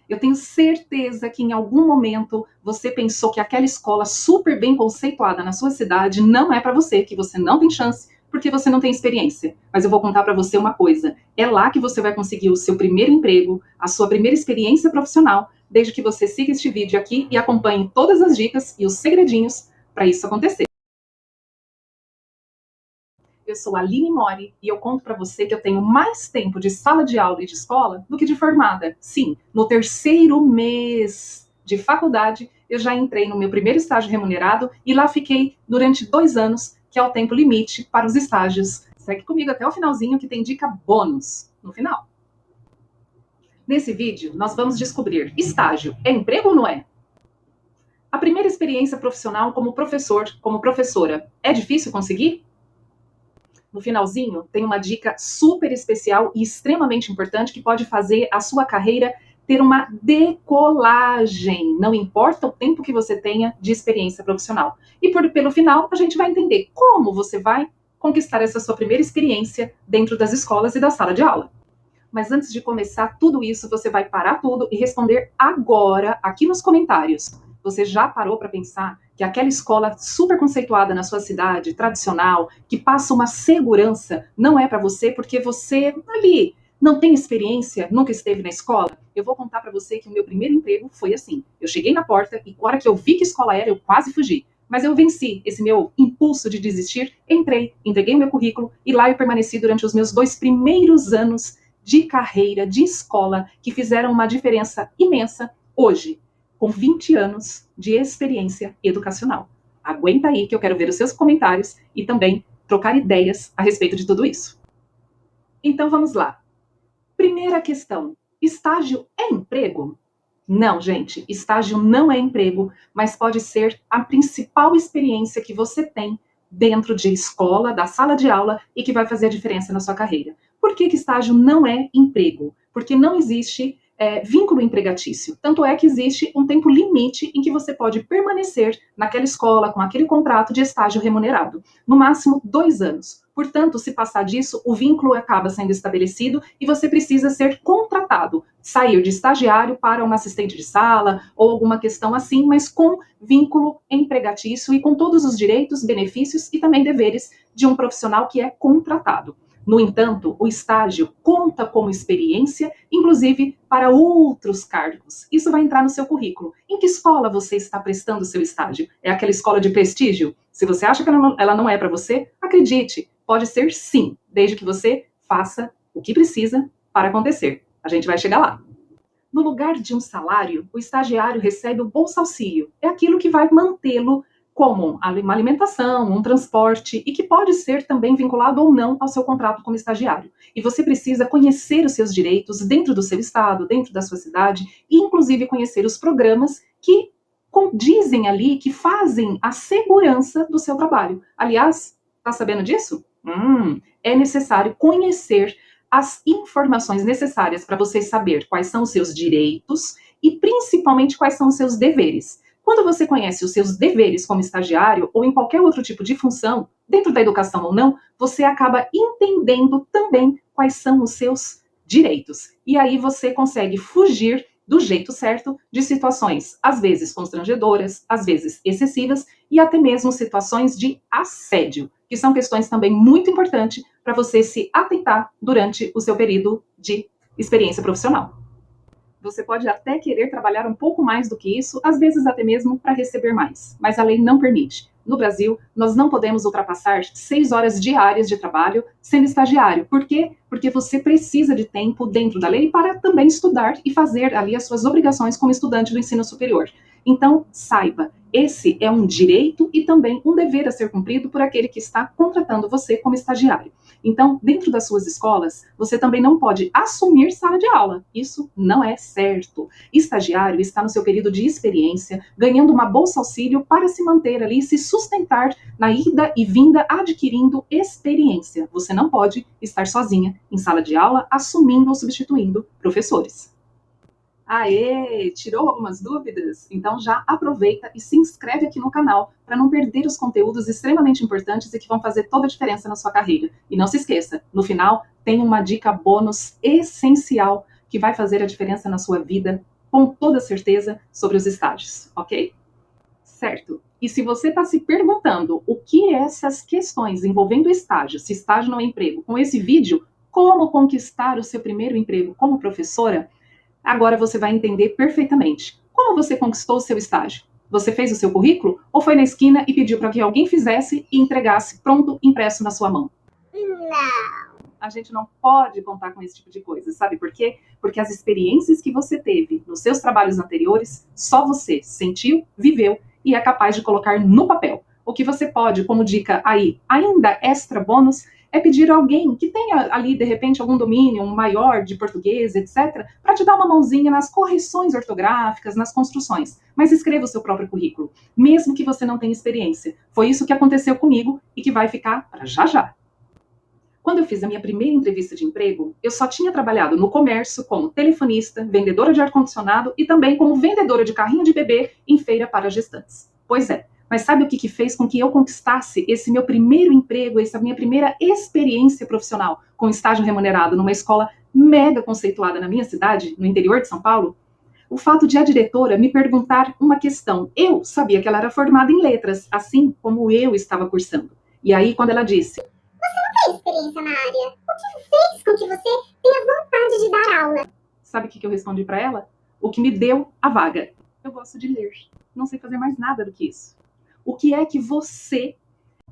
Eu tenho certeza que em algum momento você pensou que aquela escola super bem conceituada na sua cidade não é para você, que você não tem chance, porque você não tem experiência. Mas eu vou contar para você uma coisa: é lá que você vai conseguir o seu primeiro emprego, a sua primeira experiência profissional, desde que você siga este vídeo aqui e acompanhe todas as dicas e os segredinhos para isso acontecer. Eu sou a Aline Mori e eu conto para você que eu tenho mais tempo de sala de aula e de escola do que de formada. Sim, no terceiro mês de faculdade, eu já entrei no meu primeiro estágio remunerado e lá fiquei durante 2 anos, que é o tempo limite para os estágios. Segue comigo até o finalzinho que tem dica bônus no final. Nesse vídeo, nós vamos descobrir: estágio é emprego ou não é? A primeira experiência profissional como professor, como professora, é difícil conseguir? No finalzinho, tem uma dica super especial e extremamente importante que pode fazer a sua carreira ter uma decolagem, não importa o tempo que você tenha de experiência profissional. E pelo final, a gente vai entender como você vai conquistar essa sua primeira experiência dentro das escolas e da sala de aula. Mas antes de começar tudo isso, você vai parar tudo e responder agora, aqui nos comentários. Você já parou para pensar que aquela escola super conceituada na sua cidade, tradicional, que passa uma segurança, não é para você porque você ali não tem experiência, nunca esteve na escola? Eu vou contar para você que o meu primeiro emprego foi assim. Eu cheguei na porta e, na hora que eu vi que escola era, eu quase fugi. Mas eu venci esse meu impulso de desistir, entrei, entreguei o meu currículo e lá eu permaneci durante os meus 2 primeiros anos de carreira, de escola, que fizeram uma diferença imensa hoje, com 20 anos de experiência educacional. Aguenta aí que eu quero ver os seus comentários e também trocar ideias a respeito de tudo isso. Então vamos lá. Primeira questão: estágio é emprego? Não, gente, estágio não é emprego, mas pode ser a principal experiência que você tem dentro de escola, da sala de aula e que vai fazer a diferença na sua carreira. Por que estágio não é emprego? Porque não existe vínculo empregatício. Tanto é que existe um tempo limite em que você pode permanecer naquela escola com aquele contrato de estágio remunerado. No máximo 2 anos. Portanto, se passar disso, o vínculo acaba sendo estabelecido e você precisa ser contratado, sair de estagiário para uma assistente de sala ou alguma questão assim, mas com vínculo empregatício e com todos os direitos, benefícios e também deveres de um profissional que é contratado. No entanto, o estágio conta como experiência, inclusive para outros cargos. Isso vai entrar no seu currículo. Em que escola você está prestando o seu estágio? É aquela escola de prestígio? Se você acha que ela não é para você, acredite, pode ser sim, desde que você faça o que precisa para acontecer. A gente vai chegar lá. No lugar de um salário, o estagiário recebe o bolsa auxílio. É aquilo que vai mantê-lo como uma alimentação, um transporte, e que pode ser também vinculado ou não ao seu contrato como estagiário. E você precisa conhecer os seus direitos dentro do seu estado, dentro da sua cidade, e inclusive conhecer os programas que condizem ali, que fazem a segurança do seu trabalho. Aliás, está sabendo disso? É necessário conhecer as informações necessárias para você saber quais são os seus direitos e principalmente quais são os seus deveres. Quando você conhece os seus deveres como estagiário ou em qualquer outro tipo de função, dentro da educação ou não, você acaba entendendo também quais são os seus direitos. E aí você consegue fugir do jeito certo de situações, às vezes constrangedoras, às vezes excessivas e até mesmo situações de assédio, que são questões também muito importantes para você se atentar durante o seu período de experiência profissional. Você pode até querer trabalhar um pouco mais do que isso, às vezes até mesmo para receber mais, mas a lei não permite. No Brasil, nós não podemos ultrapassar 6 horas diárias de trabalho sendo estagiário. Por quê? Porque você precisa de tempo dentro da lei para também estudar e fazer ali as suas obrigações como estudante do ensino superior. Então, saiba, esse é um direito e também um dever a ser cumprido por aquele que está contratando você como estagiário. Então, dentro das suas escolas, você também não pode assumir sala de aula. Isso não é certo. Estagiário está no seu período de experiência, ganhando uma bolsa auxílio para se manter ali, se sustentar na ida e vinda, adquirindo experiência. Você não pode estar sozinha em sala de aula, assumindo ou substituindo professores. Aê, tirou algumas dúvidas? Então já aproveita e se inscreve aqui no canal para não perder os conteúdos extremamente importantes e que vão fazer toda a diferença na sua carreira. E não se esqueça, no final tem uma dica bônus essencial que vai fazer a diferença na sua vida com toda certeza sobre os estágios, ok? Certo. E se você está se perguntando o que essas questões envolvendo estágio, se estágio não é emprego, com esse vídeo, como conquistar o seu primeiro emprego como professora, agora você vai entender perfeitamente. Como você conquistou o seu estágio? Você fez o seu currículo ou foi na esquina e pediu para que alguém fizesse e entregasse pronto, impresso na sua mão? Não. A gente não pode contar com esse tipo de coisa, sabe por quê? Porque as experiências que você teve nos seus trabalhos anteriores, só você sentiu, viveu e é capaz de colocar no papel. O que você pode, como dica aí, ainda extra bônus, é pedir a alguém que tenha ali, de repente, algum domínio maior de português, etc., para te dar uma mãozinha nas correções ortográficas, nas construções. Mas escreva o seu próprio currículo, mesmo que você não tenha experiência. Foi isso que aconteceu comigo e que vai ficar para já já. Quando eu fiz a minha primeira entrevista de emprego, eu só tinha trabalhado no comércio como telefonista, vendedora de ar-condicionado e também como vendedora de carrinho de bebê em feira para gestantes. Pois é, mas sabe o que fez com que eu conquistasse esse meu primeiro emprego, essa minha primeira experiência profissional com estágio remunerado numa escola mega conceituada na minha cidade, no interior de São Paulo? O fato de a diretora me perguntar uma questão. Eu sabia que ela era formada em letras, assim como eu estava cursando. E aí, quando ela disse: experiência na área. O que fez com que você tenha vontade de dar aula? Sabe o que eu respondi para ela? O que me deu a vaga. Eu gosto de ler. Não sei fazer mais nada do que isso. O que é que você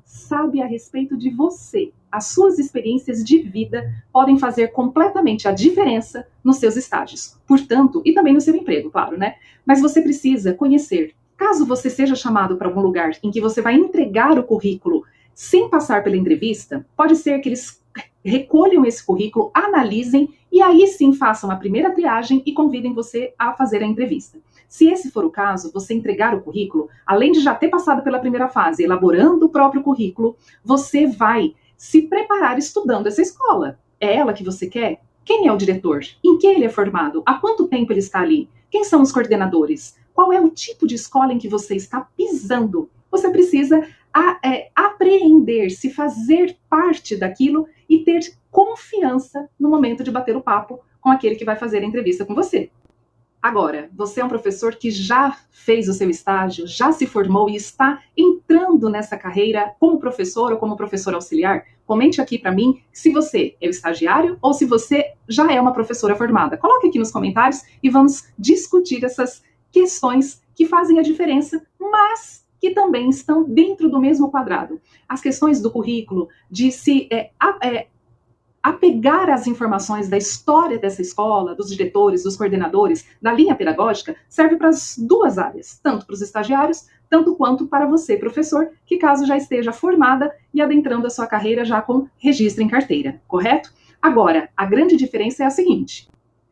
sabe a respeito de você? As suas experiências de vida podem fazer completamente a diferença nos seus estágios. Portanto, e também no seu emprego, claro, né? Mas você precisa conhecer. Caso você seja chamado para algum lugar em que você vai entregar o currículo sem passar pela entrevista, pode ser que eles recolham esse currículo, analisem e aí sim façam a primeira triagem e convidem você a fazer a entrevista. Se esse for o caso, você entregar o currículo, além de já ter passado pela primeira fase, elaborando o próprio currículo, você vai se preparar estudando essa escola. É ela que você quer? Quem é o diretor? Em que ele é formado? Há quanto tempo ele está ali? Quem são os coordenadores? Qual é o tipo de escola em que você está pisando? Você precisa apreender, se fazer parte daquilo e ter confiança no momento de bater o papo com aquele que vai fazer a entrevista com você. Agora, você é um professor que já fez o seu estágio, já se formou e está entrando nessa carreira como professor ou como professor auxiliar? Comente aqui para mim se você é o estagiário ou se você já é uma professora formada. Coloque aqui nos comentários e vamos discutir essas questões que fazem a diferença, mas que também estão dentro do mesmo quadrado. As questões do currículo, de se apegar às informações da história dessa escola, dos diretores, dos coordenadores, da linha pedagógica, serve para as duas áreas, tanto para os estagiários, tanto quanto para você, professor, que caso já esteja formada e adentrando a sua carreira já com registro em carteira, correto? Agora, a grande diferença é a seguinte: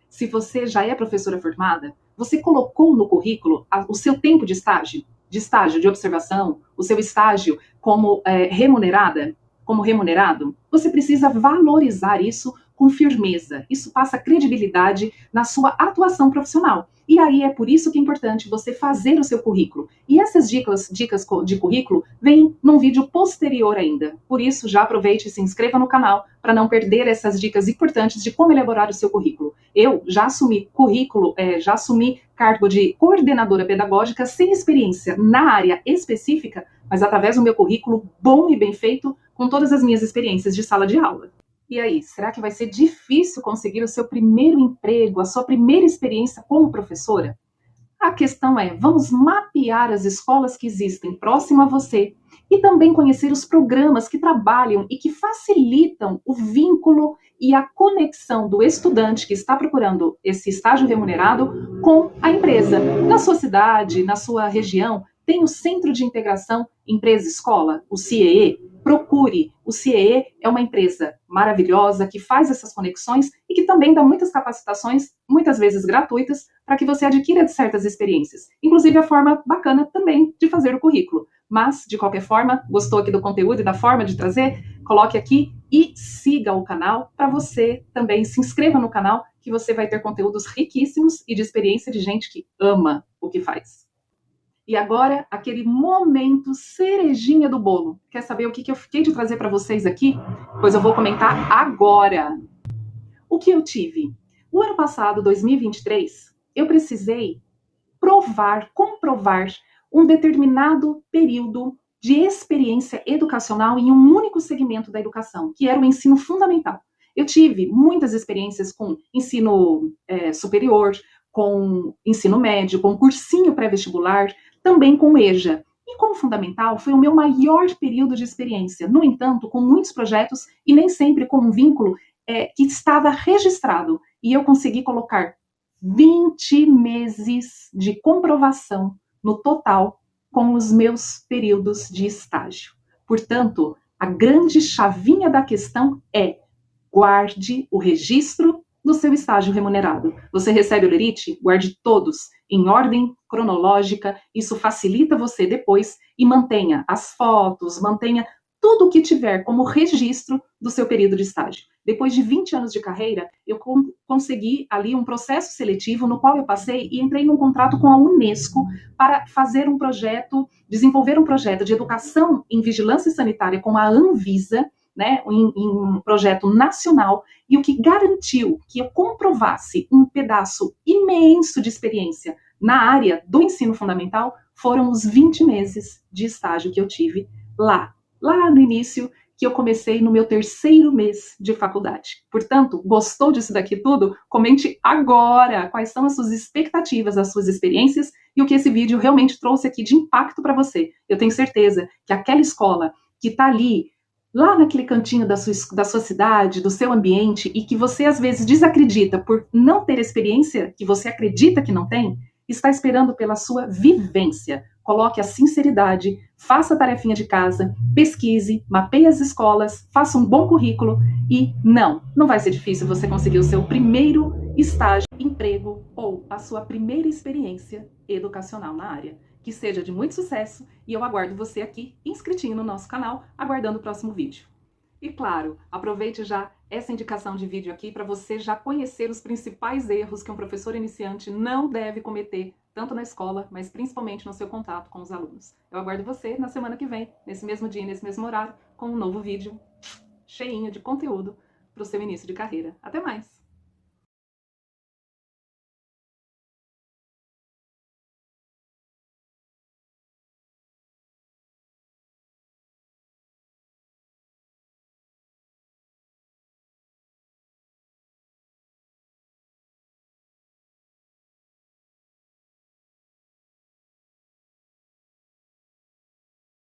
se você já é professora formada, você colocou no currículo o seu tempo de estágio de observação, o seu estágio como remunerada, como remunerado, você precisa valorizar isso com firmeza. Isso passa credibilidade na sua atuação profissional. E aí é por isso que é importante você fazer o seu currículo. E essas dicas de currículo vêm num vídeo posterior ainda. Por isso, já aproveite e se inscreva no canal para não perder essas dicas importantes de como elaborar o seu currículo. Eu já assumi já assumi cargo de coordenadora pedagógica sem experiência na área específica, mas através do meu currículo bom e bem feito, com todas as minhas experiências de sala de aula. E aí, será que vai ser difícil conseguir o seu primeiro emprego, a sua primeira experiência como professora? A questão é, vamos mapear as escolas que existem próximo a você e também conhecer os programas que trabalham e que facilitam o vínculo e a conexão do estudante que está procurando esse estágio remunerado com a empresa. Na sua cidade, na sua região, tem o Centro de Integração Empresa-Escola, o CIEE. Procure. O CIEE é uma empresa maravilhosa que faz essas conexões e que também dá muitas capacitações, muitas vezes gratuitas, para que você adquira certas experiências. Inclusive a forma bacana também de fazer o currículo. Mas, de qualquer forma, gostou aqui do conteúdo e da forma de trazer? Coloque aqui e siga o canal para você também se inscreva no canal, que você vai ter conteúdos riquíssimos e de experiência de gente que ama o que faz. E agora, aquele momento cerejinha do bolo. Quer saber o que eu fiquei de trazer para vocês aqui? Pois eu vou comentar agora. O que eu tive? O ano passado, 2023, eu precisei provar, comprovar um determinado período de experiência educacional em um único segmento da educação, que era o ensino fundamental. Eu tive muitas experiências com ensino superior, com ensino médio, com cursinho pré-vestibular, também com EJA. E com o fundamental foi o meu maior período de experiência. No entanto, com muitos projetos e nem sempre com um vínculo que estava registrado. E eu consegui colocar 20 meses de comprovação no total com os meus períodos de estágio. Portanto, a grande chavinha da questão é: guarde o registro do seu estágio remunerado. Você recebe o lerite? Guarde todos em ordem cronológica. Isso facilita você depois e mantenha as fotos, mantenha tudo o que tiver como registro do seu período de estágio. Depois de 20 anos de carreira, eu consegui ali um processo seletivo no qual eu passei e entrei num contrato com a Unesco para fazer um projeto, desenvolver um projeto de educação em vigilância sanitária com a Anvisa, né, em um projeto nacional, e o que garantiu que eu comprovasse um pedaço imenso de experiência na área do ensino fundamental foram os 20 meses de estágio que eu tive lá no início, que eu comecei no meu 3º mês de faculdade. Portanto, gostou disso daqui tudo? Comente agora quais são as suas expectativas, as suas experiências e o que esse vídeo realmente trouxe aqui de impacto para você. Eu tenho certeza que aquela escola que está ali, lá naquele cantinho da sua cidade, do seu ambiente, e que você às vezes desacredita por não ter experiência, que você acredita que não tem, está esperando pela sua vivência. Coloque a sinceridade, faça a tarefinha de casa, pesquise, mapeie as escolas, faça um bom currículo e não vai ser difícil você conseguir o seu primeiro estágio, emprego ou a sua primeira experiência educacional na área. Que seja de muito sucesso e eu aguardo você aqui inscritinho no nosso canal, aguardando o próximo vídeo. E claro, aproveite já essa indicação de vídeo aqui para você já conhecer os principais erros que um professor iniciante não deve cometer, tanto na escola, mas principalmente no seu contato com os alunos. Eu aguardo você na semana que vem, nesse mesmo dia, nesse mesmo horário, com um novo vídeo cheinho de conteúdo para o seu início de carreira. Até mais!